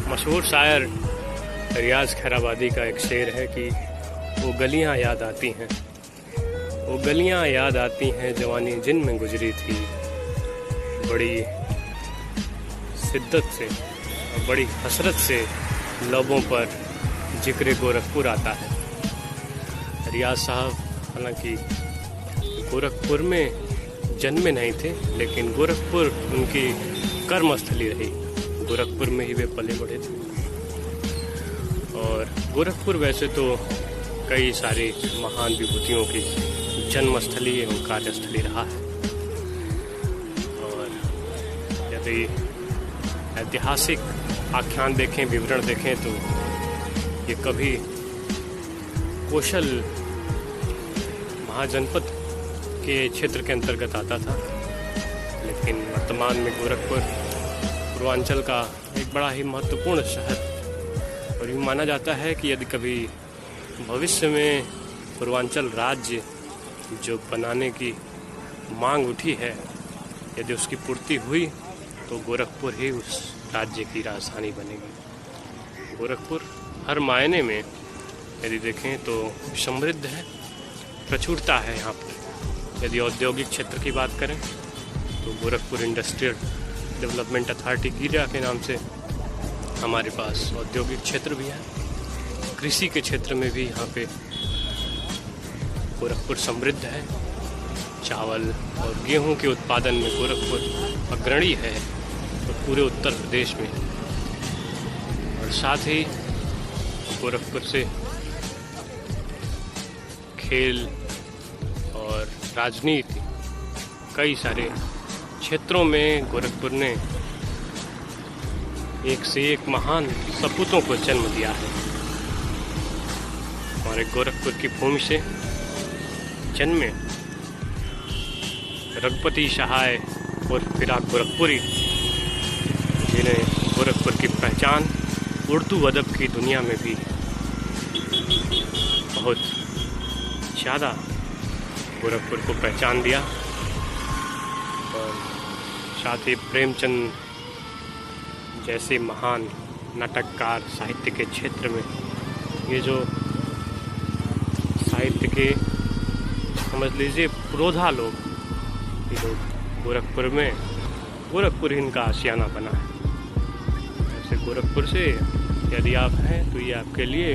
मशहूर शायर रियाज खैराबादी का एक शेर है कि वो गलियां याद आती हैं, वो गलियां याद आती हैं जवानी जिन में गुजरी थी। बड़ी शिद्दत से और बड़ी हसरत से लबों पर जिक्र गोरखपुर आता है। रियाज साहब हालांकि गोरखपुर में जन्मे नहीं थे, लेकिन गोरखपुर उनकी कर्मस्थली रही। गोरखपुर में ही वे पले बढ़े थे और गोरखपुर वैसे तो कई सारी महान विभूतियों की जन्मस्थली एवं कार्यस्थली रहा है। और यदि ऐतिहासिक आख्यान देखें, विवरण देखें तो ये कभी कौशल महाजनपद के क्षेत्र के अंतर्गत आता था, लेकिन वर्तमान में गोरखपुर पूर्वांचल का एक बड़ा ही महत्वपूर्ण शहर। और यूँ माना जाता है कि यदि कभी भविष्य में पूर्वांचल राज्य जो बनाने की मांग उठी है, यदि उसकी पूर्ति हुई तो गोरखपुर ही उस राज्य की राजधानी बनेगी। गोरखपुर हर मायने में यदि देखें तो समृद्ध है, प्रचुरता है यहाँ पर। यदि औद्योगिक क्षेत्र की बात करें तो गोरखपुर इंडस्ट्रियल डेवलपमेंट अथॉरिटी गिरिया के नाम से हमारे पास औद्योगिक क्षेत्र भी है। कृषि के क्षेत्र में भी यहाँ पे गोरखपुर समृद्ध है। चावल और गेहूं के उत्पादन में गोरखपुर अग्रणी है और पूरे उत्तर प्रदेश में। और साथ ही गोरखपुर से खेल और राजनीति कई सारे क्षेत्रों में गोरखपुर ने एक से एक महान सपूतों को जन्म दिया है। हमारे गोरखपुर की भूमि से जन्मे रघुपति सहाय और फिराक गोरखपुरी, जिन्हें गोरखपुर की पहचान उर्दू अदब की दुनिया में भी बहुत ज़्यादा गोरखपुर को पहचान दिया। और साथ ही प्रेमचंद जैसे महान नाटककार साहित्य के क्षेत्र में, ये जो साहित्य के समझ लीजिए पुरोधा लोग, ये लोग गोरखपुर ही इनका आशियाना बना है। ऐसे गोरखपुर से यदि आप हैं तो ये आपके लिए